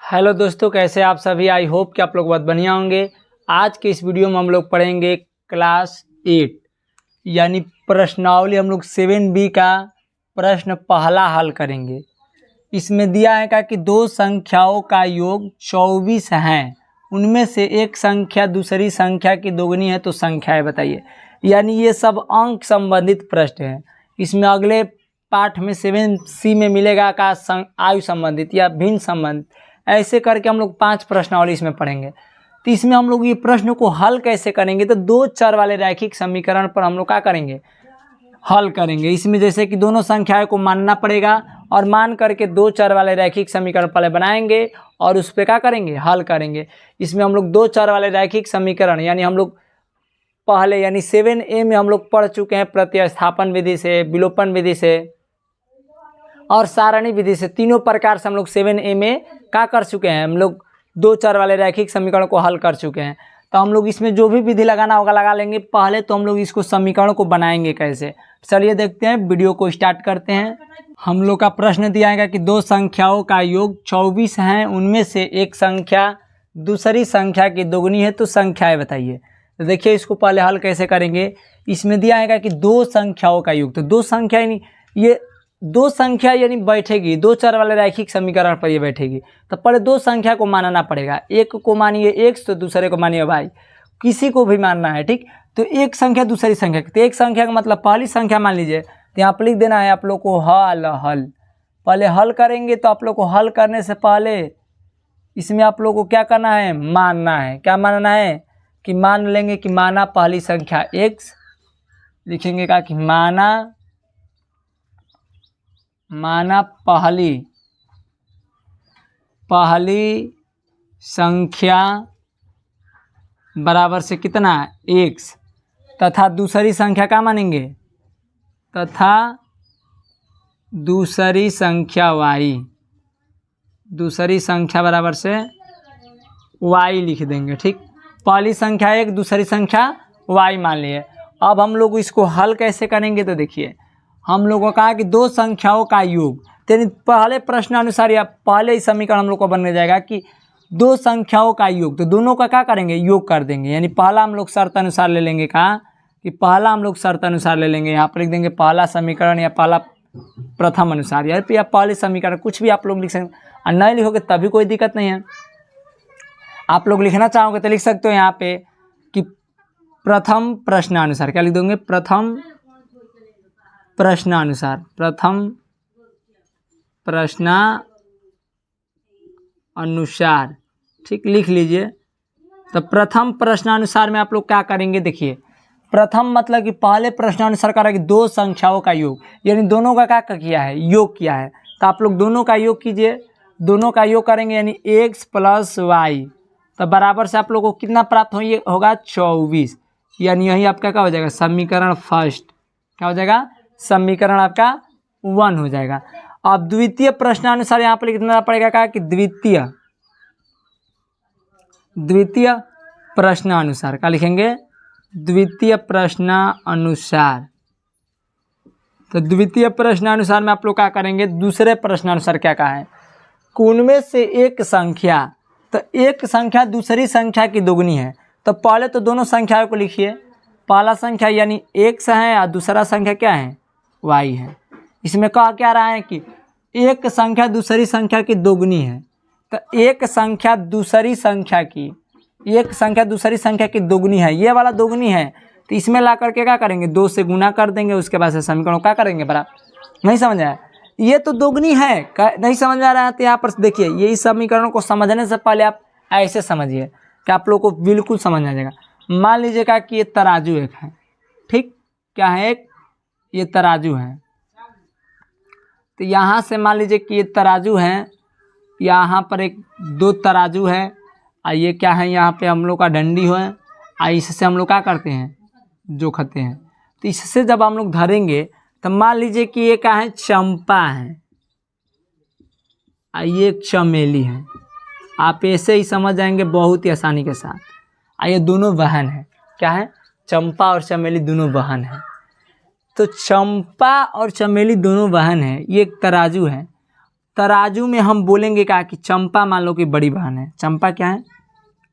Hello दोस्तों, कैसे आप सभी। आई होप कि आप लोग बहुत बढ़िया होंगे। आज के इस वीडियो में हम लोग पढ़ेंगे क्लास 8 यानी प्रश्नावली। हम लोग 7B का प्रश्न पहला हल करेंगे। इसमें दिया है कि दो संख्याओं का योग 24 है, उनमें से एक संख्या दूसरी संख्या की दोगुनी है तो संख्याएं बताइए। यानी ये सब अंक संबंधित प्रश्न है। इसमें अगले पाठ में 7C में मिलेगा का आयु संबंधित या भिन्न संबंधित, ऐसे करके हम लोग 5 प्रश्नावली इसमें पढ़ेंगे। तो इसमें हम लोग ये प्रश्न को हल कैसे करेंगे, तो दो चर वाले रैखिक समीकरण पर हम लोग क्या करेंगे, हल करेंगे। इसमें जैसे कि दोनों संख्याओं को मानना पड़ेगा और मान करके दो चर वाले रैखिक समीकरण पहले बनाएंगे और उस पर क्या करेंगे, हल करेंगे। इसमें हम लोग दो चर वाले रैखिक समीकरण यानी हम लोग पहले यानी 7A में हम लोग पढ़ चुके हैं प्रतिस्थापन विधि से, विलोपन विधि से और सारणी विधि से। तीनों प्रकार से हम लोग 7A में क्या कर चुके हैं, हम लोग दो चर वाले रैखिक समीकरण को हल कर चुके हैं। तो हम लोग इसमें जो भी विधि लगाना होगा लगा लेंगे। पहले तो हम लोग इसको समीकरण को बनाएंगे कैसे, चलिए देखते हैं। वीडियो को स्टार्ट करते हैं। हम लोग का प्रश्न दिया है कि दो संख्याओं का योग 24 हैं, उनमें से एक संख्या दूसरी संख्या की दोगुनी है तो संख्याएं बताइए। तो देखिए इसको पहले हल कैसे करेंगे। इसमें दिया है कि दो संख्याओं का योग, तो दो संख्या यानी ये दो संख्या यानी बैठेगी दो चर वाले रैखिक समीकरण पर ये बैठेगी। तो पहले दो संख्या को मानना पड़ेगा। एक को मानिए x तो दूसरे को मानिए y, किसी को भी मानना है, ठीक। तो एक संख्या दूसरी संख्या, तो एक संख्या का मतलब पहली संख्या मान लीजिए। तो यहाँ पर लिख देना है आप लोग को हल। पहले हल करेंगे तो आप लोग को हल करने से पहले इसमें आप लोग को क्या करना है, मानना है। क्या मानना है कि मान लेंगे कि माना पहली संख्या x, लिखेंगे क्या कि माना पहली संख्या बराबर से कितना x तथा दूसरी संख्या क्या मानेंगे, तथा दूसरी संख्या y, दूसरी संख्या बराबर से y लिख देंगे, ठीक। पहली संख्या एक दूसरी संख्या y मान लिए। अब हम लोग इसको हल कैसे करेंगे, तो देखिए हम लोगों को कहा कि दो संख्याओं का योग, यानी पहले प्रश्न अनुसार या पहले ही समीकरण हम लोग को बनने जाएगा कि दो संख्याओं का योग, तो दोनों का क्या करेंगे, योग कर देंगे। यानी पहला हम लोग शर्त अनुसार ले लेंगे, कहा कि पहला हम लोग शर्त अनुसार ले लेंगे। यहाँ पर लिख देंगे पहला समीकरण या पहला प्रथम अनुसार या पहले समीकरण, कुछ भी आप लोग लिख सकते हैं। और नहीं लिखोगे तभी कोई दिक्कत नहीं है। आप लोग लिखना चाहोगे तो लिख सकते हो यहाँ पे कि प्रथम प्रश्नानुसार। क्या लिख दोगे, प्रथम प्रश्नानुसार, प्रथम प्रश्नानुसार, ठीक, लिख लीजिए। तो प्रथम प्रश्नानुसार में आप लोग क्या करेंगे, देखिए प्रथम मतलब कि पहले प्रश्नानुसार करेंगे दो संख्याओं का योग, यानी दोनों का क्या किया है, योग किया है। तो आप लोग दोनों का योग कीजिए, दोनों का योग करेंगे यानी x + y, तो बराबर से आप लोग को कितना प्राप्त होगा 24। यानी यही आपका क्या हो जाएगा, समीकरण फर्स्ट। क्या हो जाएगा, समीकरण आपका 1 हो जाएगा। अब द्वितीय प्रश्नानुसार यहाँ पर लिखना पड़ेगा क्या कि द्वितीय प्रश्नानुसार। क्या लिखेंगे, द्वितीय प्रश्नानुसार। तो द्वितीय प्रश्नानुसार में आप लोग क्या करेंगे, दूसरे प्रश्नानुसार क्या कहा है, उनमें से एक संख्या, तो एक संख्या दूसरी संख्या की दोगुनी है। तो पहले तो दोनों संख्याओं को लिखिए। पहला संख्या यानी x है और दूसरा संख्या क्या है, y है। इसमें कहा क्या रहा है कि एक संख्या दूसरी संख्या की दोगुनी है। तो एक संख्या दूसरी संख्या की, एक संख्या दूसरी संख्या की दोगुनी है, ये वाला दोगुनी है। तो इसमें ला करके क्या करेंगे, 2 से गुना कर देंगे। उसके बाद से समीकरण क्या करेंगे, बराबर। नहीं समझ आया, ये तो दोगुनी है, नहीं समझ आ रहा है। तो यहाँ पर देखिए ये इस समीकरण को समझने से पहले आप ऐसे समझिए कि आप लोग को बिल्कुल समझ आ जाएगा। मान लीजिएगा कि ये तराजू एक है, ठीक, क्या है, एक ये तराजू है। तो यहाँ से मान लीजिए कि ये तराजू है, यहाँ पर एक दो तराजू है और ये क्या है, यहाँ पे हम लोग का डंडी है और इससे हम लोग क्या करते हैं, जोखते हैं। तो इससे जब हम लोग धरेंगे तो मान लीजिए कि ये क्या है, चंपा है और ये चमेली है। आप ऐसे ही समझ जाएंगे बहुत ही आसानी के साथ। ये दोनों बहन है, क्या है, चंपा और चमेली दोनों बहन है। तो चंपा और चमेली दोनों बहन है, ये एक तराजू है तराजू में हम बोलेंगे क्या कि चंपा मान लो कि बड़ी बहन है, चंपा क्या है,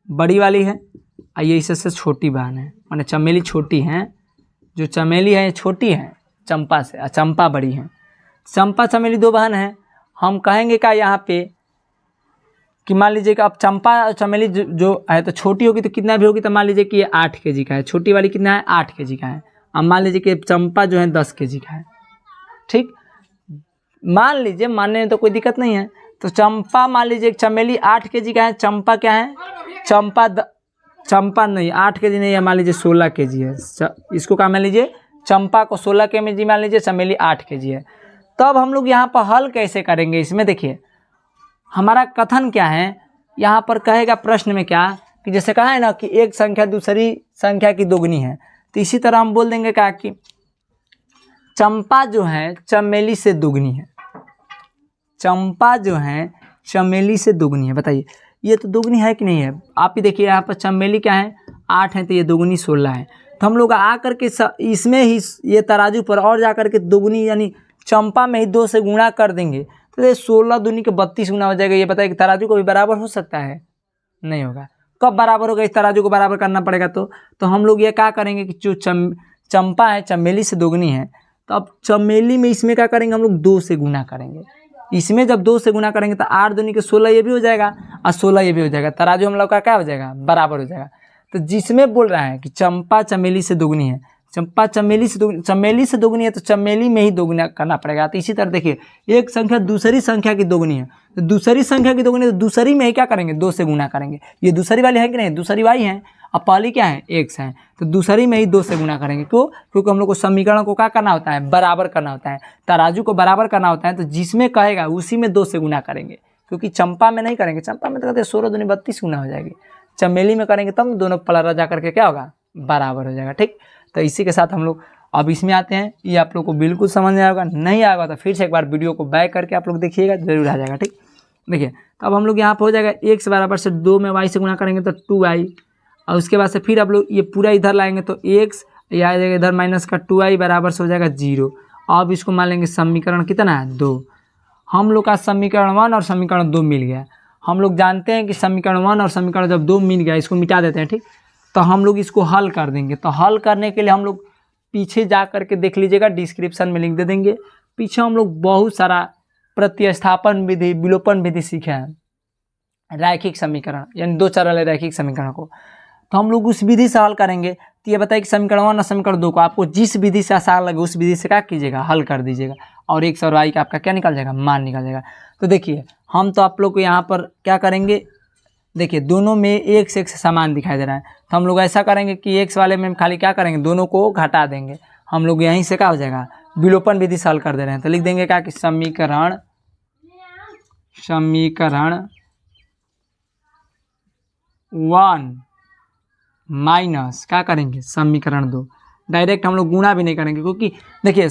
बड़ी वाली है, और ये इससे छोटी बहन है, माने चमेली छोटी है, जो चमेली है ये छोटी है चंपा से, और चंपा बड़ी है। चंपा चमेली दो बहन है। हम कहेंगे क्या यहाँ पे कि मान लीजिए कि अब चंपा और चमेली जो है तो छोटी होगी तो कितना भी होगी, तो मान लीजिए कि ये 8 kg का है, छोटी वाली कितना है 8 kg का है। अब मान लीजिए कि चंपा जो है 10 kg का है, ठीक, मान लीजिए, मानने में तो कोई दिक्कत नहीं है। तो चंपा मान लीजिए चमेली 8 kg का है, चंपा क्या है, चंपा नहीं 8 kg नहीं है, मान लीजिए 16 kg है। इसको क्या मान लीजिए, चंपा को 16 kg मान लीजिए, चमेली 8 kg है। तब हम लोग यहाँ पर हल कैसे करेंगे, इसमें देखिए हमारा कथन क्या है, यहाँ पर कहेगा प्रश्न में क्या कि जैसे कहा है ना कि एक संख्या दूसरी संख्या की दोगुनी है, तो इसी तरह हम बोल देंगे क्या कि चंपा जो है चमेली से दोगुनी है, चंपा जो है चमेली से दोगुनी है। बताइए ये तो दोगुनी है कि नहीं है, आप ही देखिए यहाँ पर चमेली क्या है 8 है, तो ये दोगुनी 16 है। तो हम लोग आ करके इसमें ही ये तराजू पर और जा करके दोगुनी यानी चंपा में ही 2 से गुणा कर देंगे, तो ये 16 दूनी के 32 गुना हो जाएगा। ये बताइए कि तराजू को भी बराबर हो सकता है, नहीं होगा। कब बराबर होगा, इस तराजू को बराबर करना पड़ेगा। तो हम लोग ये क्या करेंगे कि जो चंपा है चमेली से दोगुनी है, तो अब चमेली में इसमें क्या करेंगे हम लोग 2 से गुना करेंगे। इसमें जब 2 से गुना करेंगे तो 8 दूनी के 16 ये भी हो जाएगा और 16 ये भी हो जाएगा, तराजू हम लोग का क्या हो जाएगा, बराबर हो जाएगा। तो जिसमें बोल रहा है कि चंपा चमेली से दोगुनी है, चंपा चमेली से दोगुनी है, तो चमेली में ही दोगुना करना पड़ेगा। तो इसी तरह देखिए एक संख्या दूसरी संख्या की दोगुनी है, तो दूसरी संख्या की दोगुनी, तो दूसरी में ही क्या करेंगे 2 से गुना करेंगे। ये दूसरी वाली है कि नहीं, दूसरी वाली है, अब पहली क्या है x है, तो दूसरी में ही 2 से गुना करेंगे। क्यों, क्योंकि हम लोग को समीकरण को क्या करना होता है, बराबर करना होता है, तराजू को बराबर करना होता है। तो जिसमें कहेगा उसी में 2 से गुना करेंगे, क्योंकि चंपा में नहीं करेंगे, चंपा में तो कहते हैं 16 दूनी 32 गुना हो जाएगी, चमेली में करेंगे तब दोनों पलरा जा करके क्या होगा, बराबर हो जाएगा। ठीक, तो इसी के साथ हम लोग अब इसमें आते हैं। ये आप लोग को बिल्कुल समझ में आएगा, नहीं आएगा तो फिर से एक बार वीडियो को बैक करके आप लोग देखिएगा, जरूर आ जाएगा। ठीक, देखिए तो अब हम लोग यहाँ पर हो जाएगा x बराबर से 2 में y से गुना करेंगे तो 2y, और उसके बाद से फिर आप लोग ये पूरा इधर लाएंगे तो x, ये आ जाएगा इधर माइनस का 2y बराबर से हो जाएगा 0। अब इसको मान लेंगे समीकरण कितना है 2। हम लोग का समीकरण 1 और समीकरण 2 मिल गया। हम लोग जानते हैं कि समीकरण 1 और समीकरण जब 2 मिल गया, इसको मिटा देते हैं। ठीक, तो हम लोग इसको हल कर देंगे। तो हल करने के लिए हम लोग पीछे जा करके देख लीजिएगा, डिस्क्रिप्शन में लिंक दे देंगे। पीछे हम लोग बहुत सारा प्रतिस्थापन विधि, विलोपन विधि सीखे हैं, रैखिक समीकरण यानी 2 चर वाले रैखिक समीकरण को, तो हम लोग उस विधि से हल करेंगे। तो ये बताइए कि समीकरण 1 और समीकरण 2 को आपको जिस विधि से आसान लगे उस विधि से क्या कीजिएगा, हल कर दीजिएगा, और x और y का आपका क्या निकल जाएगा, मान निकल जाएगा। तो देखिए हम तो आप लोग को यहाँ पर क्या करेंगे, देखिए दोनों में x x समान दिखाई दे रहा है, तो हम लोग ऐसा करेंगे कि x वाले में खाली क्या करेंगे, दोनों को घटा देंगे। हम लोग यहीं से क्या हो जाएगा, विलोपन विधि से हल कर दे रहे हैं। तो लिख देंगे क्या कि समीकरण 1 माइनस क्या करेंगे, समीकरण 2। डायरेक्ट हम लोग गुणा भी नहीं करेंगे, क्योंकि देखिए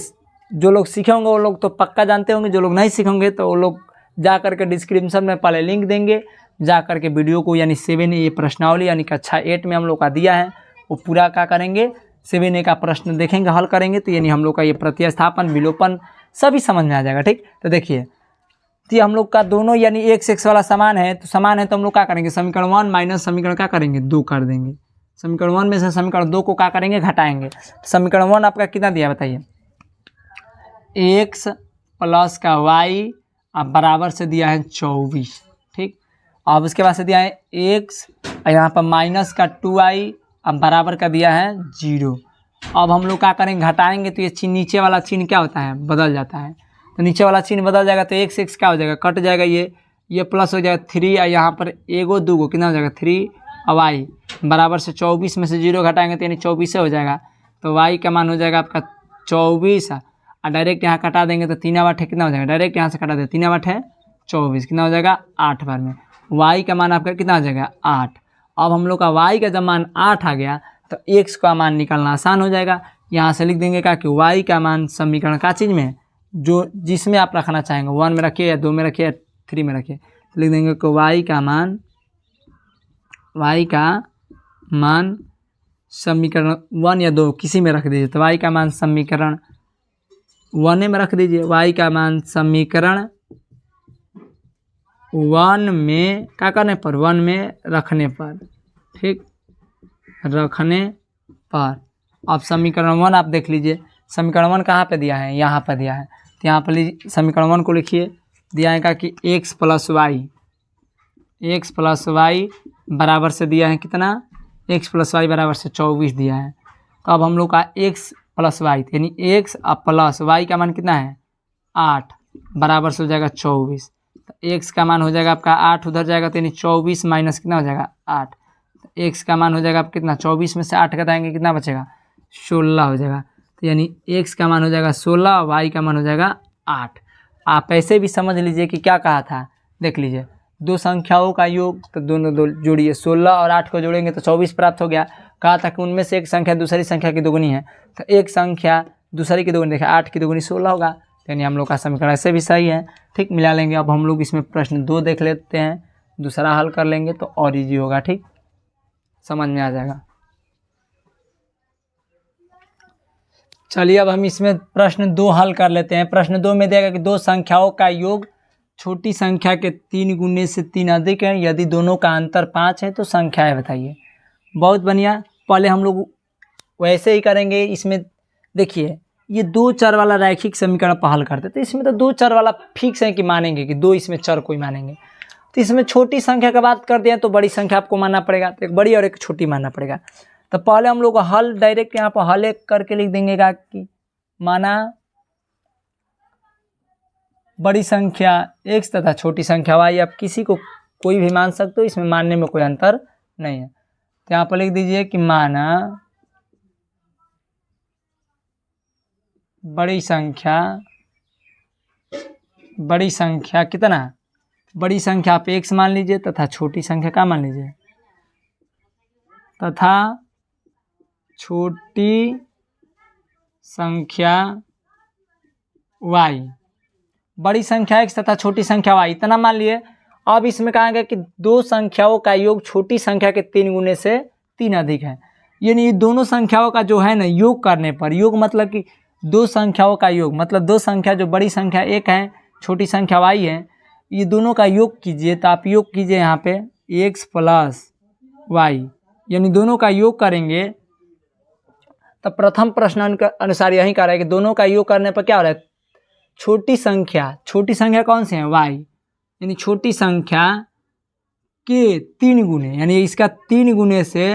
जो लोग सीखे होंगे वो लोग तो पक्का जानते होंगे, जो लोग नहीं सीखेंगे तो वो लोग जा करके डिस्क्रिप्शन में पहले लिंक देंगे, जा करके वीडियो को यानी 7A ये प्रश्नावली यानी कक्षा 8 में हम लोग का दिया है वो पूरा क्या करेंगे, 7A का प्रश्न देखेंगे, हल करेंगे। तो यानी हम लोग का ये प्रतिस्थापन विलोपन सभी समझ में आ जाएगा। ठीक, तो देखिए तो हम लोग का दोनों यानी x x वाला समान है, तो समान है तो हम लोग क्या करेंगे, समीकरण 1 माइनस समीकरण क्या करेंगे 2 कर देंगे। समीकरण 1 में से समीकरण 2 को क्या करेंगे, घटाएंगे। समीकरण 1 आपका कितना दिया बताइए, x प्लस का y अब बराबर से दिया है 24। ठीक, अब उसके बाद से दिया है x, यहाँ पर माइनस का 2y अब बराबर का दिया है 0। अब हम लोग क्या करेंगे, घटाएंगे तो ये नीचे वाला चिन्ह क्या होता है, बदल जाता है। तो नीचे वाला चिन्ह बदल जाएगा तो x x क्या हो जाएगा, कट जाएगा, ये प्लस हो जाएगा 3, और यहाँ पर एगो दूगो कितना हो जाएगा 3, और y बराबर से 24 में से 0 घटाएंगे तो यानी 24 से हो जाएगा। तो y का मान हो जाएगा आपका 24, और डायरेक्ट यहाँ कटा देंगे तो 3 8 कितना हो जाएगा, डायरेक्ट यहाँ से कटा दे 3 8 है 24, कितना हो जाएगा 8 बार में। y का मान आपका कितना हो जाएगा 8। अब हम लोग का y का जब मान 8 आ गया तो x का मान निकालना आसान हो जाएगा। यहाँ से लिख देंगे क्या कि y का मान समीकरण का चीज़ में जो जिसमें आप रखना चाहेंगे, 1 में रखिए या 2 में रखिए या 3 में रखिए, तो लिख देंगे कि y का मान समीकरण 1 या 2 किसी में रख दीजिए। तो y का मान समीकरण 1 में रख दीजिए, y का मान समीकरण वन में क्या करने पर, वन में रखने पर, ठीक, रखने पर। अब समीकरण 1 आप देख लीजिए, समीकरण 1 कहाँ पे दिया है, यहाँ पर दिया है। तो यहाँ पर समीकरण 1 को लिखिए, दिया है कि x प्लस वाई बराबर से दिया है कितना, x प्लस वाई बराबर से 24 दिया है। तो अब हम लोग का x प्लस वाई यानी x अब प्लस वाई का मान कितना है 8 बराबर से हो जाएगा 24। तो x का मान हो जाएगा आपका 8, उधर जाएगा तो यानी 24 माइनस कितना हो जाएगा 8। तो x का मान हो जाएगा आप कितना, 24 में से 8 घटाएंगे कितना बचेगा 16 हो जाएगा। तो यानी x का मान हो जाएगा 16, y का मान हो जाएगा 8। आप ऐसे भी समझ लीजिए कि क्या कहा था, देख लीजिए, दो संख्याओं का योग, तो दोनों दो जोड़िए, 16 और 8 को जोड़ेंगे तो 24 प्राप्त हो गया। कहा था कि उनमें से एक संख्या दूसरी संख्या की दोगुनी है, तो एक संख्या दूसरी की दोगुनी, देखिए 8 की दोगुनी 16 होगा। यानी हम लोग का समीकरण ऐसे भी सही है, ठीक, मिला लेंगे। अब हम लोग इसमें प्रश्न 2 देख लेते हैं, दूसरा हल कर लेंगे तो और ईजी होगा, ठीक, समझ में आ जाएगा। चलिए अब हम इसमें प्रश्न 2 हल कर लेते हैं। प्रश्न 2 में देगा कि दो संख्याओं का योग छोटी संख्या के 3 गुने से 3 अधिक है, यदि दोनों का अंतर 5 है तो संख्या है, बताइए। बहुत बढ़िया, पहले हम लोग वैसे ही करेंगे। इसमें देखिए ये 2 चर वाला रैखिक समीकरण पर हल करते, तो इसमें तो 2 चर वाला फिक्स है कि मानेंगे कि 2 इसमें चर कोई मानेंगे। तो इसमें छोटी संख्या का बात कर दिया तो बड़ी संख्या आपको मानना पड़ेगा, तो एक बड़ी और एक छोटी मानना पड़ेगा। तो पहले हम लोग हल डायरेक्ट यहाँ पर हल एक करके लिख देंगे कि माना बड़ी संख्या x तथा छोटी संख्या y, आप किसी को कोई भी मान सकते हो, इसमें मानने में कोई अंतर नहीं है। तो यहाँ पर लिख दीजिए कि माना बड़ी संख्या कितना, बड़ी संख्या आप x मान लीजिए तथा छोटी संख्या का मान लीजिए, तथा छोटी संख्या y, बड़ी संख्या x तथा छोटी संख्या y, इतना मान लिए। अब इसमें कहा गया कि दो संख्याओं का योग छोटी संख्या के 3 गुने से 3 अधिक है, यानी ये दोनों संख्याओं का जो है ना योग करने पर, योग मतलब कि दो संख्याओं का योग, मतलब दो संख्या जो बड़ी संख्या 1 है छोटी संख्या y है, ये दोनों का योग कीजिए। तो आप योग कीजिए यहाँ पे x प्लस वाई, यानी दोनों का योग करेंगे। तो प्रथम प्रश्न के अनुसार यही कह रहा है कि दोनों का योग करने पर क्या हो रहा है, छोटी संख्या कौन सी है y, यानी छोटी संख्या के 3 गुने, यानी इसका 3 गुने से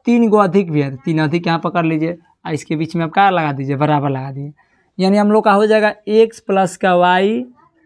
3 गो अधिक भी है, 3 अधिक यहाँ पकड़ लीजिए, इसके बीच में आप क्या लगा दीजिए, बराबर लगा दीजिए। यानी हम लोग का हो जाएगा x प्लस का y,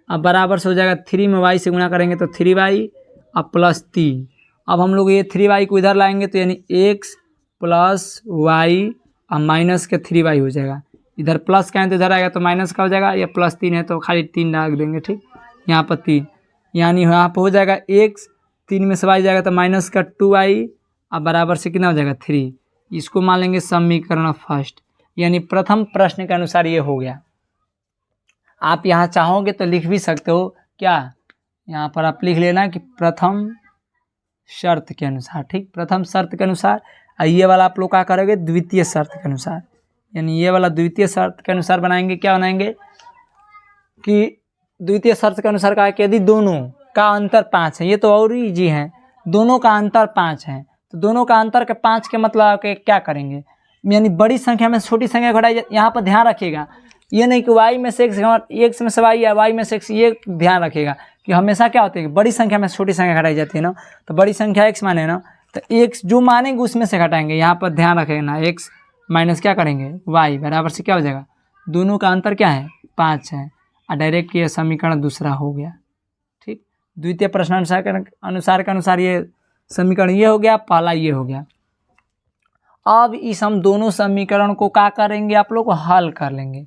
अब बराबर से हो जाएगा 3 में y से गुणा करेंगे तो 3y अब प्लस 3। अब हम लोग ये 3y को इधर लाएंगे तो यानी x प्लस वाई अब माइनस के 3y हो जाएगा, इधर प्लस का है तो इधर आएगा तो माइनस का हो जाएगा, या प्लस 3 है तो खाली 3 डाल देंगे, ठीक, यहाँ पर 3, यानी यहाँ पर हो जाएगा x, 3 में से y जाएगा तो माइनस का 2y अब बराबर से कितना हो जाएगा 3। इसको मान लेंगे समीकरण फर्स्ट, यानी प्रथम प्रश्न के अनुसार ये हो गया। आप यहाँ चाहोगे तो लिख भी सकते हो, क्या यहाँ पर आप लिख लेना कि प्रथम शर्त के अनुसार, ठीक, प्रथम शर्त के अनुसार। ये वाला आप लोग क्या करोगे द्वितीय शर्त के अनुसार, यानी ये वाला द्वितीय शर्त के अनुसार बनाएंगे। क्या बनाएंगे कि द्वितीय शर्त के अनुसार कहा कि यदि दोनों का अंतर 5 है, ये तो और इजी है, दोनों का अंतर 5 है, तो दोनों का अंतर के 5 के मतलब के क्या करेंगे, यानी बड़ी संख्या में छोटी संख्या घटाई। यहाँ पर ध्यान रखिएगा, ये नहीं कि y में से x में से y या y में से x, ये ध्यान रखिएगा कि हमेशा क्या होता है कि बड़ी संख्या में छोटी संख्या घटाई जाती है ना, तो बड़ी संख्या x माने ना, तो x जो मानेंगे उसमें से घटाएंगे। यहाँ पर ध्यान रखेगा ना, x माइनस क्या करेंगे y बराबर से क्या हो जाएगा, दोनों का अंतर क्या है 5 है, और डायरेक्ट ये समीकरण दूसरा हो गया, ठीक। द्वितीय प्रश्न अनुसार के अनुसार ये समीकरण ये हो गया, पहला ये हो गया। अब इस हम दोनों समीकरण को क्या करेंगे, आप लोग हल कर लेंगे।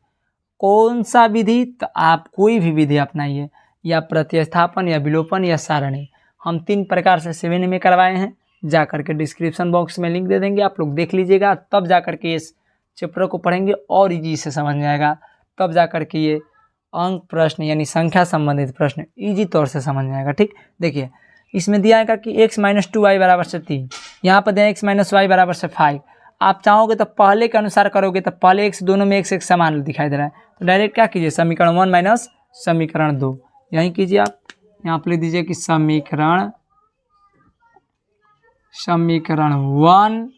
कौन सा विधि, तो आप कोई भी विधि अपनाइए, या प्रतिस्थापन या विलोपन या सारणी, हम 3 प्रकार से 7 में करवाए हैं, जा करके डिस्क्रिप्शन बॉक्स में लिंक दे देंगे, आप लोग देख लीजिएगा, तब जा करके इस चैप्टर को पढ़ेंगे और ईजी से समझ में आएगा, तब जा करके ये अंक प्रश्न यानी संख्या संबंधित प्रश्न ईजी तौर से समझ में आएगा, ठीक। देखिए इसमें दिया है कि x माइनस 2y बराबर से 3, यहाँ पर दिया x माइनस वाई बराबर से 5। आप चाहोगे तो पहले के अनुसार करोगे तो पहले x दोनों में x समान दिखाई दे रहा है, तो डायरेक्ट क्या कीजिए समीकरण 1 माइनस समीकरण 2, यही कीजिए आप, यहाँ पर लिख दीजिए कि समीकरण 1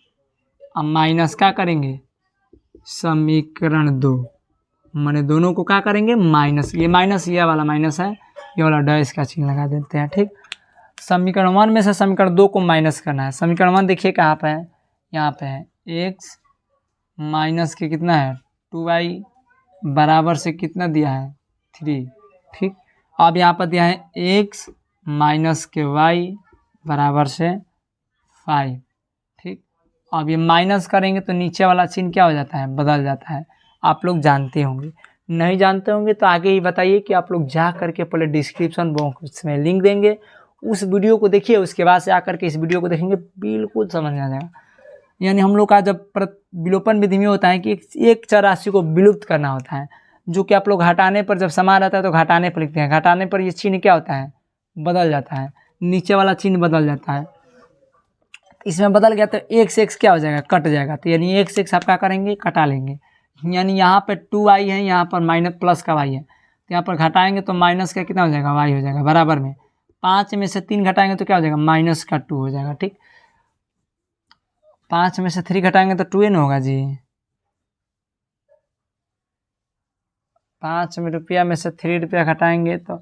अब माइनस क्या करेंगे समीकरण 2, मैंने दोनों को क्या करेंगे माइनस, ये माइनस ये वाला माइनस है, ये वाला डैश का चिन्ह लगा देते हैं। ठीक, समीकरण 1 में से समीकरण 2 को माइनस करना है। समीकरण 1 देखिए कहाँ पे है, यहाँ पे है x माइनस के कितना है 2y बराबर से कितना दिया है 3। ठीक, अब यहाँ पर दिया है x माइनस के y बराबर से 5। ठीक, अब ये माइनस करेंगे तो नीचे वाला चिन्ह क्या हो जाता है बदल जाता है, आप लोग जानते होंगे। नहीं जानते होंगे तो आगे ही बताइए कि आप लोग जा करके पहले डिस्क्रिप्शन बॉक्स में लिंक देंगे, उस वीडियो को देखिए, उसके बाद से आकर के इस वीडियो को देखेंगे बिल्कुल समझ में आ जाएगा। यानी हम लोग का जब विलोपन विधि में होता है कि एक चर राशि को विलुप्त करना होता है, जो कि आप लोग घटाने पर जब समान रहता है तो घटाने पर लिखते हैं, घटाने पर ये चिन्ह क्या होता है बदल जाता है, नीचे वाला चिन्ह बदल जाता है। इसमें बदल गया तो x क्या हो जाएगा कट जाएगा, तो यानी x आप क्या करेंगे कटा लेंगे। यानी यहाँ पे 2y है, यहाँ पर माइनस प्लस का y है, तो यहाँ पर घटाएंगे तो माइनस का कितना हो जाएगा y हो जाएगा बराबर में 5 में से 3 घटाएंगे तो क्या हो जाएगा माइनस का 2 हो जाएगा। ठीक, 5 में से 3 घटाएंगे तो 2 न होगा जी, 5 में रुपया में से 3 रुपया घटाएंगे तो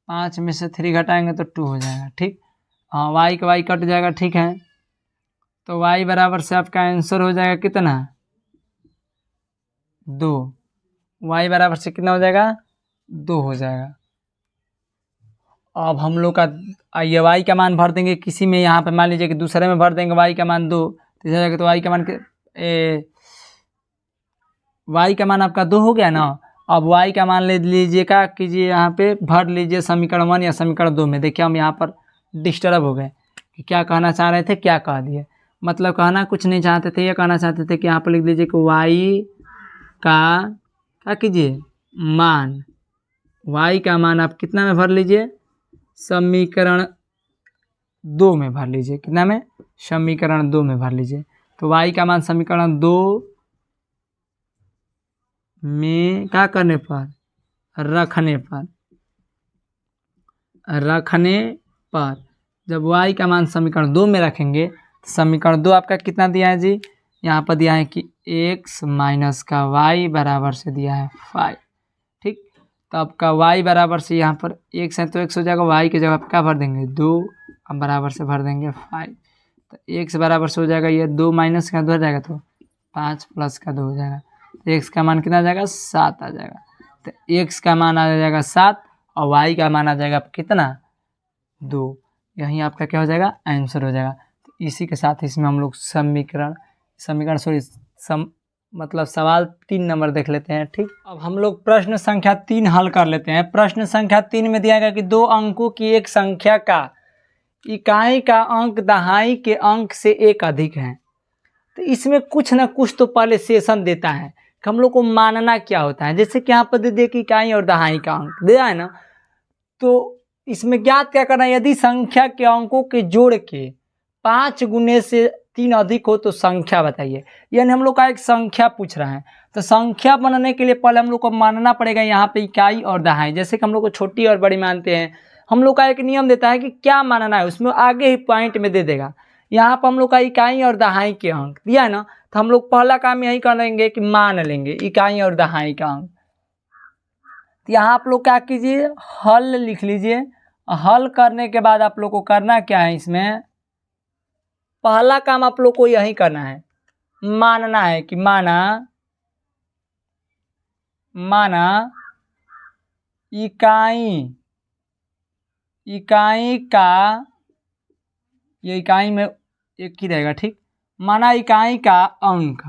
5 में से 3 घटाएंगे तो 2 हो जाएगा। ठीक, हाँ y का y कट जाएगा। ठीक है, तो y बराबर से आपका आंसर हो जाएगा कितना 2, y बराबर से कितना हो जाएगा 2 हो जाएगा। अब हम लोग का ये y का मान भर देंगे किसी में, यहाँ पे मान लीजिए कि दूसरे में भर देंगे y का मान 2, तीसरा जगह तो y का मान y का मान आपका 2 हो गया ना। अब y का मान ले लीजिए, क्या कीजिए यहाँ पे भर लीजिए समीकरण 1 या समीकरण 2 में। देखिए हम यहाँ पर डिस्टर्ब हो गए कि क्या कहना चाह रहे थे क्या कह दिए, मतलब कहना कुछ नहीं चाहते थे, ये कहना चाहते थे कि यहाँ पर लिख लीजिए कि y का क्या कीजिए मान, y का मान आप कितना में भर लीजिए समीकरण 2 में भर लीजिए, कितना में समीकरण 2 में भर लीजिए। तो y का मान समीकरण 2 में क्या करने पर रखने पर जब y का मान समीकरण 2 में रखेंगे तो समीकरण 2 आपका कितना दिया है जी, यहाँ पर दिया है कि x माइनस का y बराबर से दिया है 5। ठीक, तो आपका y बराबर से यहाँ पर x है तो x हो जाएगा, y की जगह पर क्या भर देंगे 2, अब बराबर से भर देंगे 5, तो x बराबर से हो जाएगा ये 2 माइनस का 2 हो जाएगा तो 5 प्लस का 2 हो जाएगा, तो x का मान कितना आ जाएगा 7 आ जाएगा। तो x का मान आ जाएगा 7 और y का मान आ जाएगा कितना 2, यही आपका क्या हो जाएगा आंसर हो जाएगा। तो इसी के साथ इसमें हम लोग मतलब सवाल 3 नंबर देख लेते हैं। ठीक, अब हम लोग प्रश्न संख्या 3 हल कर लेते हैं। प्रश्न संख्या 3 में दिया गया कि 2 अंकों की एक संख्या का इकाई का अंक दहाई के अंक से 1 अधिक है। तो इसमें कुछ ना कुछ तो पहले सेशन देता है कि हम लोग को मानना क्या होता है। जैसे कि यहाँ पर दे दिया कि इकाई और दहाई का अंक दिया है ना, तो इसमें ज्ञात क्या करना है, यदि संख्या के अंकों के जोड़ के 5 गुने से 3 अधिक हो तो संख्या बताइए। यानी हम लोग का एक संख्या पूछ रहा है, तो संख्या बनाने के लिए पहले हम लोग को मानना पड़ेगा यहाँ पे इकाई और दहाई। जैसे कि हम लोग को छोटी और बड़ी मानते हैं, हम लोग का एक नियम देता है कि क्या मानना है, उसमें आगे ही पॉइंट में दे देगा। यहाँ पर हम लोग का इकाई और दहाई के अंक दिया है ना, तो हम लोग पहला काम यही करेंगे कि मान लेंगे इकाई और दहाई का अंक। तो यहाँ आप लोग क्या कीजिए हल लिख लीजिए। हल करने के बाद आप लोग को करना क्या है, इसमें पहला काम आप लोग को यही करना है, मानना है कि माना इकाई का, ये इकाई में एक ही रहेगा। ठीक, माना इकाई का अंक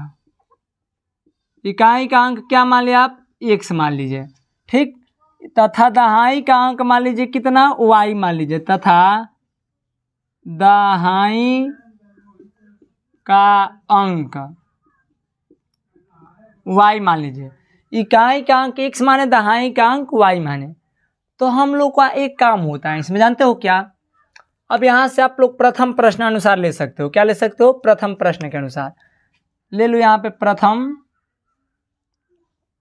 क्या मान लिया आप x मान लीजिए। ठीक, तथा दहाई का अंक मान लीजिए कितना y मान लीजिए, तथा दहाई का अंक y मान लीजिए। इकाई का अंक x माने, दहाई का अंक y माने। तो हम लोग का एक काम होता है इसमें, जानते हो क्या, अब यहाँ से आप लोग प्रथम प्रश्न अनुसार ले सकते हो। क्या ले सकते हो, प्रथम प्रश्न के अनुसार ले लो। यहाँ पे प्रथम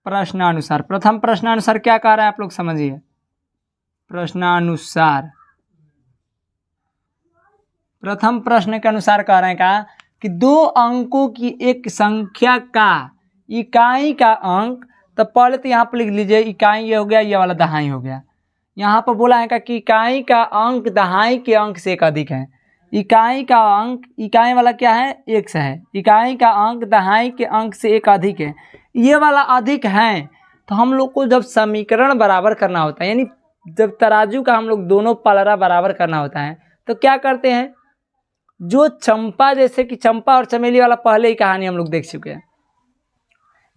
प्रश्नानुसार क्या कह रहा है आप लोग समझिए। प्रश्नानुसार। प्रथम प्रश्न के अनुसार कह रहे हैं का कि 2 अंकों की एक संख्या का इकाई का अंक, तो पहले तो यहाँ पर लिख लीजिए इकाई ये हो गया, ये वाला दहाई हो गया। यहाँ पर बोला है कि इकाई का अंक दहाई के अंक से एक अधिक है। इकाई का अंक, इकाई वाला क्या है, x है। इकाई का अंक दहाई के अंक से एक अधिक है, ये वाला अधिक है। तो हम लोग को जब समीकरण बराबर करना होता है, यानी जब तराजू का हम लोग दोनों पलड़ा बराबर करना होता है, तो क्या करते हैं, जो चंपा, जैसे कि चंपा और चमेली वाला पहले ही कहानी हम लोग देख चुके हैं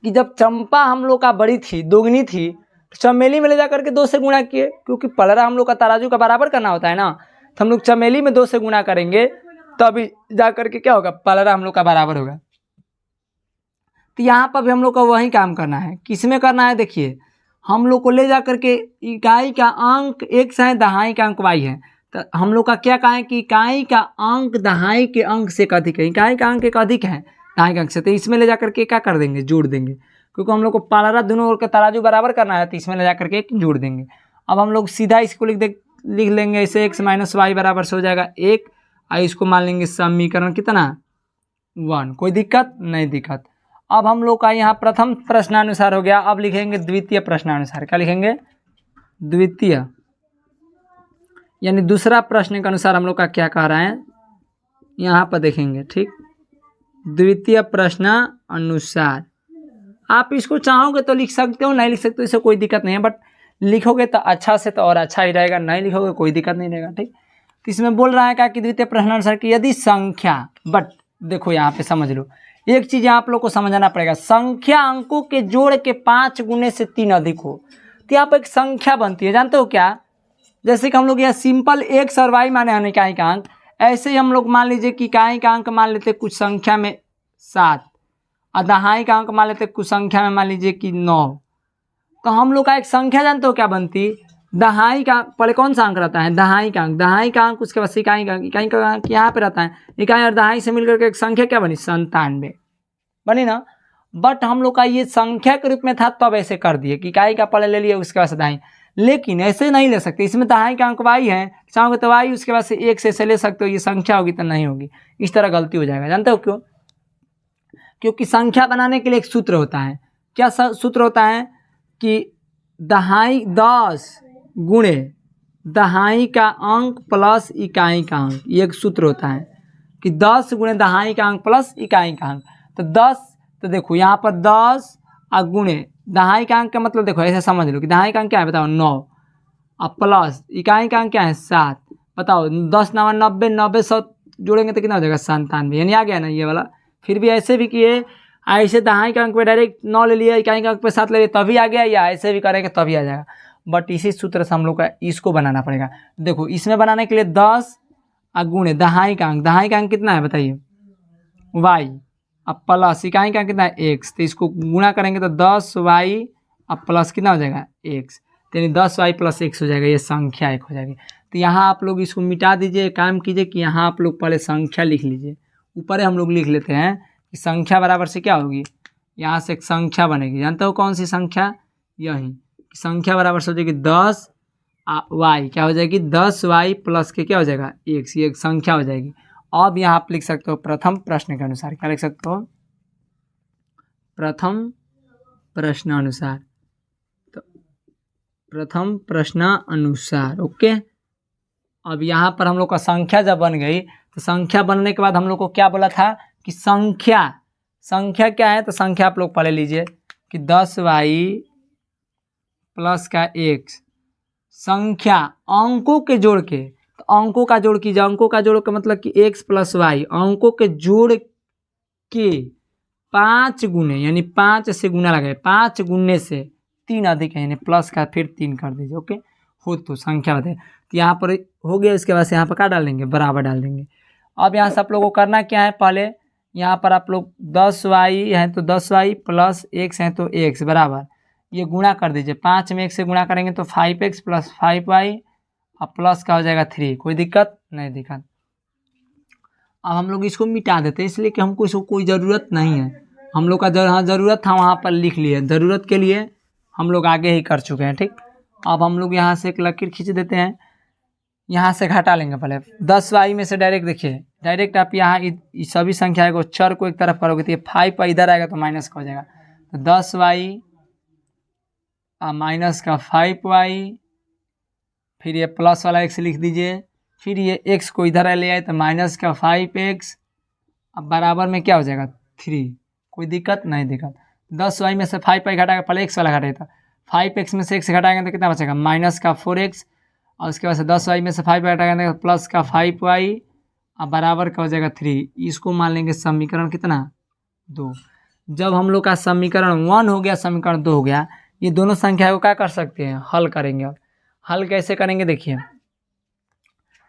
कि जब चंपा हम लोग का बड़ी थी, दोगुनी थी, तो चमेली में ले जा करके 2 से गुणा किए, क्योंकि पलड़ा हम लोग का तराजू का बराबर करना होता है ना। तो हम लोग चमेली में 2 से गुणा करेंगे तभी जा करके क्या होगा, पलड़ा हम लोग का बराबर होगा। तो यहाँ पर भी हम लोग को वही काम करना है। किस में करना है, देखिए हम लोग को ले जा करके इकाई का अंक x है, दहाई का अंक y है। तो हम लोग का क्या कहा है कि इकाई का अंक दहाई के अंक से अधिक है। इकाई का अंक एक अधिक है दहाई के अंक से, तो इसमें ले जा करके क्या कर देंगे, जोड़ देंगे, क्योंकि हम लोग को पलड़ा दोनों ओर का तराजू बराबर करना है, तो इसमें ले जा करके एक जोड़ देंगे। अब हम लोग सीधा इसको लिख लेंगे ऐसे, x माइनस वाई बराबर से हो जाएगा 1, और इसको मान लेंगे समीकरण कितना, 1। कोई दिक्कत नहीं, दिक्कत। अब हम लोग का यहाँ प्रथम प्रश्नानुसार हो गया। अब लिखेंगे द्वितीय प्रश्नानुसार। क्या लिखेंगे, द्वितीय, यानी दूसरा प्रश्न के अनुसार हम लोग का क्या कह रहा है, यहाँ पर देखेंगे, ठीक। द्वितीय प्रश्न अनुसार आप इसको चाहोगे तो लिख सकते हो, नहीं लिख सकते हो, इससे कोई दिक्कत नहीं है, बट लिखोगे तो अच्छा से तो और अच्छा ही रहेगा, नहीं लिखोगे कोई दिक्कत नहीं रहेगा, ठीक। तो इसमें बोल रहा है क्या कि द्वितीय प्रश्नानुसार की यदि संख्या, बट देखो यहाँ पे समझ लो एक चीज़ आप लोग को समझना पड़ेगा, संख्या अंकों के जोड़ के 5 गुने से 3 अधिक हो, तो यहाँ पर एक संख्या बनती है, जानते हो क्या, जैसे कि हम लोग यहाँ सिंपल x और y माने हैं इकाई का अंक, ऐसे ही हम लोग मान लीजिए कि इकाई का अंक मान लेते कुछ संख्या में 7, और दहाई का अंक मान लेते कुछ संख्या में मान लीजिए कि 9। तो हम लोग का एक संख्या जानते हो क्या बनती, दहाई का पहले कौन सा अंक रहता है, दहाई का अंक, दहाई का अंक, उसके बाद इकाई का अंक, इकाई का अंक यहाँ पे रहता है, इकाई और दहाई से मिलकर के एक संख्या क्या बनी, 97 बनी ना। बट हम लोग का ये संख्या के रूप में था तब ऐसे कर दिए कि इकाई का पहले ले लिए उसके बाद से दहाई, लेकिन ऐसे नहीं ले सकते, इसमें दहाई का अंक y है, चाहोगे तो y उसके बाद से 1 से ऐसे ले सकते हो, ये संख्या होगी तो नहीं होगी, इस तरह गलती हो जाएगा। जानते हो क्यों, क्योंकि संख्या बनाने के लिए एक सूत्र होता है। क्या सूत्र होता है कि दहाई 10 गुणे दहाई का अंक प्लस इकाई का अंक, ये एक सूत्र होता है कि 10 गुणे दहाई का अंक प्लस इकाई का अंक। तो 10, तो देखो यहाँ पर 10 और गुणे दहाई का अंक का मतलब देखो ऐसे समझ लो कि दहाई का अंक क्या है बताओ 9, और प्लस इकाई का अंक क्या है 7। बताओ 10 9 90, 90 100 जोड़ेंगे तो कितना हो जाएगा 97, यानी आ गया ना ये वाला। फिर भी ऐसे भी किए, ऐसे दहाई का अंक पे डायरेक्ट 9 ले लिया, इकाई का अंक पे 7 ले लिया तभी आ गया, या ऐसे भी करेंगे तभी आ जाएगा। बट इसी सूत्र से हम लोग का इसको बनाना पड़ेगा। देखो इसमें बनाने के लिए 10 और गुणे दहाई का अंक कितना है बताइए y, अब प्लस इकाई का कितना है x, तो इसको गुणा करेंगे तो 10y अब प्लस कितना हो जाएगा x, तो यानी 10y प्लस x हो जाएगा, ये संख्या 1 हो जाएगी। तो यहाँ आप लोग इसको मिटा दीजिए, काम कीजिए कि यहाँ आप लोग पहले संख्या लिख लीजिए, ऊपर हम लोग लिख लेते हैं कि संख्या बराबर से क्या होगी, यहाँ से एक संख्या बनेगी, जानते हो कौन सी संख्या, यही संख्या बराबर से हो जाएगी 10 y, क्या हो जाएगी 10y प्लस के क्या हो जाएगा x, ये एक संख्या हो जाएगी। अब यहाँ आप लिख सकते हो प्रथम प्रश्न के अनुसार, क्या लिख सकते हो, प्रथम प्रश्न अनुसार, तो प्रथम प्रश्न अनुसार, ओके। अब यहाँ पर हम लोग का संख्या जब बन गई, तो संख्या बनने के बाद हम लोग को क्या बोला था कि संख्या क्या है, तो संख्या आप लोग पढ़ लीजिए कि 10y प्लस का x, संख्या अंकों के जोड़ के, तो अंकों का जोड़ कीजिए, अंकों का जोड़ का मतलब कि x प्लस वाई, अंकों के जोड़ के 5 गुने, यानी 5 से गुना लगाए, 5 गुने से 3 अधिक है, यानी प्लस का फिर 3 कर दीजिए, ओके। हो तो संख्या बताए, तो यहाँ पर हो गया, इसके बाद से यहाँ पर क्या डाल देंगे, बराबर डाल देंगे। अब यहाँ से आप लोगों को करना क्या है, पहले यहाँ पर आप लोग 10y है तो 10y प्लस x है तो x बराबर, ये गुणा कर दीजिए, 5 में 1 से गुणा करेंगे तो 5x प्लस 5y और प्लस का हो जाएगा 3, कोई दिक्कत नहीं, दिक्कत। अब हम लोग इसको मिटा देते हैं, इसलिए कि हमको इसको कोई ज़रूरत नहीं है, हम लोग का जहाँ ज़रूरत था वहाँ पर लिख लिए, ज़रूरत के लिए हम लोग आगे ही कर चुके हैं, ठीक। अब हम लोग यहाँ से एक लकीर खींच देते हैं, यहाँ से घटा लेंगे पहले 10y में से डायरेक्ट। देखिए डायरेक्ट आप यहाँ सभी संख्या को चर को एक तरफ करोगे तो ये 5 पर इधर आएगा तो माइनस का हो जाएगा, तो 10y माइनस का 5y, फिर ये प्लस वाला x लिख दीजिए, फिर ये x को इधर ले आए तो माइनस का 5x, अब बराबर में क्या हो जाएगा 3। कोई दिक्कत नहीं, दिक्कत 10y में से 5y घटाएगा, पहले x वाला घटाएगा, 5x में से x घटाएंगे तो कितना बचेगा माइनस का 4x, और उसके बाद से 10y में से 5 घटाएंगे तो प्लस का 5y, अब बराबर का हो जाएगा 3। इसको मान लेंगे समीकरण कितना 2। जब हम लोग का समीकरण 1 हो गया, समीकरण 2 हो गया, ये दोनों संख्या को क्या कर सकते हैं हल करेंगे। और हल कैसे करेंगे देखिए,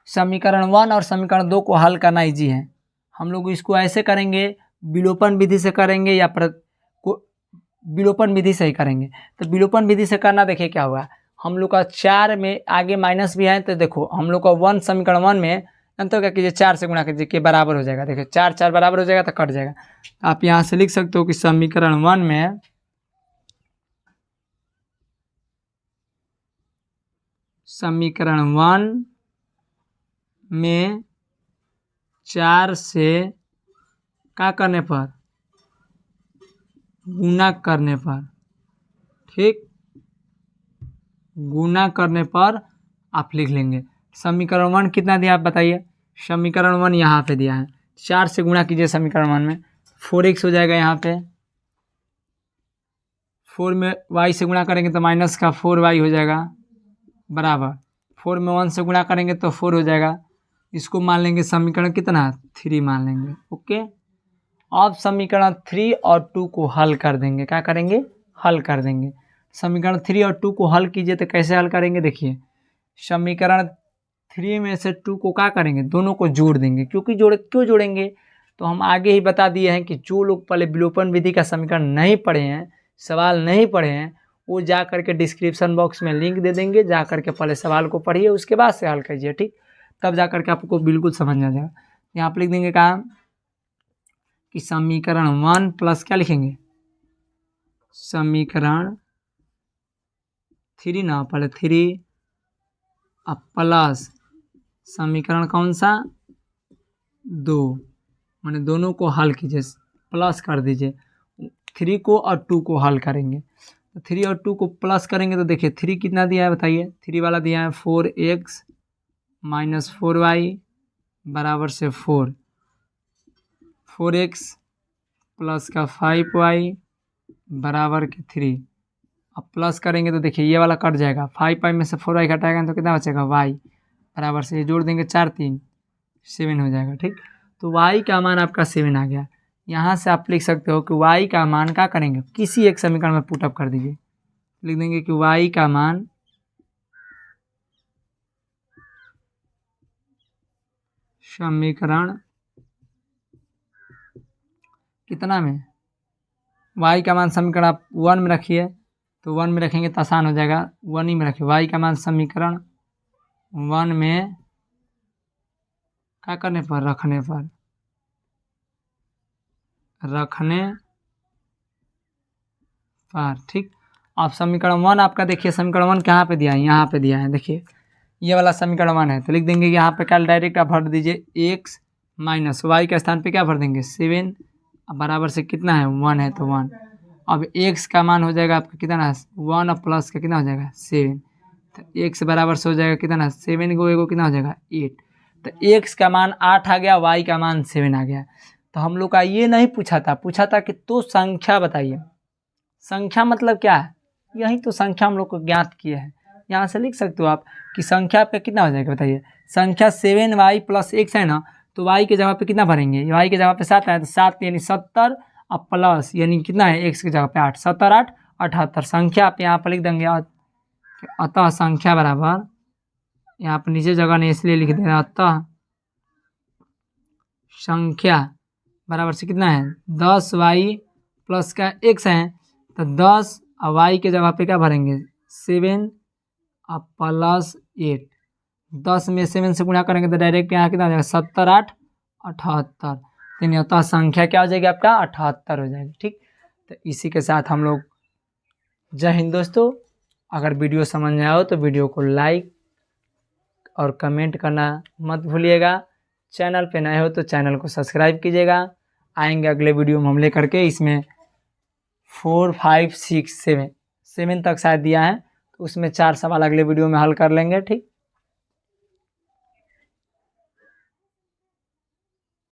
समीकरण 1 और समीकरण 2 को हल करना ईजी है। हम लोग इसको ऐसे करेंगे, विलोपन विधि से करेंगे या विलोपन विधि से ही करेंगे। तो विलोपन विधि से करना, देखिए क्या हुआ, हम लोग का 4 में आगे माइनस भी है, तो देखो हम लोग का 1 समीकरण 1 में अंतर क्या कीजिए 4 से गुणा कीजिए के बराबर हो जाएगा। देखिए 4 4 बराबर हो जाएगा तो कट जाएगा। आप यहाँ से लिख सकते हो कि समीकरण 1 में समीकरण 1 में 4 से क्या करने पर गुना करने पर, ठीक, गुना करने पर आप लिख लेंगे। समीकरण 1 कितना दिया आप बताइए, समीकरण 1 यहाँ पे दिया है, 4 से गुणा कीजिए समीकरण 1 में, 4x हो जाएगा यहाँ पे, 4 में y से गुणा करेंगे तो माइनस का 4y हो जाएगा, बराबर 4 में 1 से गुणा करेंगे तो 4 हो जाएगा। इसको मान लेंगे समीकरण कितना 3 मान लेंगे। ओके, अब समीकरण 3 और 2 को हल कर देंगे। क्या करेंगे हल कर देंगे। समीकरण 3 और 2 को हल कीजिए तो कैसे हल करेंगे देखिए, समीकरण 3 में से 2 को क्या करेंगे दोनों को जोड़ देंगे। क्योंकि क्यों जोड़ेंगे तो हम आगे ही बता दिए हैं कि जो लोग पहले विलोपन विधि का समीकरण नहीं पढ़े हैं, सवाल नहीं पढ़े हैं, वो जा करके डिस्क्रिप्शन बॉक्स में लिंक दे देंगे, जा करके पहले सवाल को पढ़िए उसके बाद से हल कीजिए, ठीक, तब जा करके आपको बिल्कुल समझ आ जाएगा। यहाँ पर लिख देंगे कहाँ कि समीकरण 1 प्लस क्या लिखेंगे समीकरण 3 ना, पहले 3 अब प्लस समीकरण कौन सा 2, मैंने दोनों को हल कीजिए, प्लस कर दीजिए, 3 को और 2 को हल करेंगे। तो 3 और 2 को प्लस करेंगे तो देखिए 3 कितना दिया है बताइए, 3 वाला दिया है 4x माइनस 4y बराबर से 4x प्लस का 5y बराबर के 3। अब प्लस करेंगे तो देखिए ये वाला कट जाएगा, 5y में से 4y घटाएगा तो कितना बचेगा y बराबर से, ये जोड़ देंगे 4 3 7 हो जाएगा, ठीक। तो y का मान आपका 7 आ गया। यहाँ से आप लिख सकते हो कि y का मान क्या करेंगे किसी एक समीकरण में पुटअप कर दीजिए, लिख देंगे कि y का मान समीकरण कितना में, y का मान समीकरण आप 1 में रखिए, तो 1 में रखेंगे तो आसान हो जाएगा, 1 ही में रखिए। y का मान समीकरण 1 में क्या करने पर रखने पर, ठीक। आप समीकरण 1 आपका देखिए, समीकरण 1 कहाँ पे दिया है, यहाँ पे दिया है, देखिए ये वाला समीकरण 1 है, तो लिख देंगे यहाँ पे क्या डायरेक्ट आप भर दीजिए x माइनस वाई के स्थान पे क्या भर देंगे 7, अब बराबर से कितना है 1 है तो 1। अब x का मान हो जाएगा आपका कितना 1 और प्लस का कितना हो जाएगा 7, तो x बराबर से हो जाएगा कितना 7 को एगो कितना हो जाएगा 8, तो x का मान 8 आ गया, y का मान 7 आ गया। तो हम लोग का ये नहीं पूछा था कि तो संख्या बताइए, संख्या मतलब क्या है, यही तो संख्या हम लोग को ज्ञात किए हैं। यहाँ से लिख सकते हो आप कि संख्या पे कितना हो जाएगा बताइए, संख्या 7y प्लस x है ना, तो y के जगह पे कितना भरेंगे, y के जगह पे 7 है तो 7 यानी 70 अब प्लस यानी कितना है x की जगह पे 8, 7 8 78 संख्या आप यहाँ पर लिख देंगे। अतः संख्या बराबर, यहाँ पर नीचे जगह नहीं इसलिए लिख देना, अतः संख्या बराबर से कितना है 10y प्लस का x है तो 10 और y के जगह पे क्या भरेंगे 7 अब प्लस 8, 10 में 7 से गुणा करेंगे तो डायरेक्ट यहाँ कितना हो जाएगा 70 8 78, यानी अतः संख्या क्या हो जाएगी आपका 78 हो जाएगी, ठीक। तो इसी के साथ हम लोग जय हिंद दोस्तों। अगर वीडियो समझ में आए तो वीडियो को लाइक और कमेंट करना मत भूलिएगा। चैनल पे नए हो तो चैनल को सब्सक्राइब कीजिएगा। आएंगे अगले वीडियो में हम लेकर के, इसमें 4, 5, 6, 7 तक शायद दिया है, तो उसमें 4 सवाल अगले वीडियो में हल कर लेंगे। ठीक।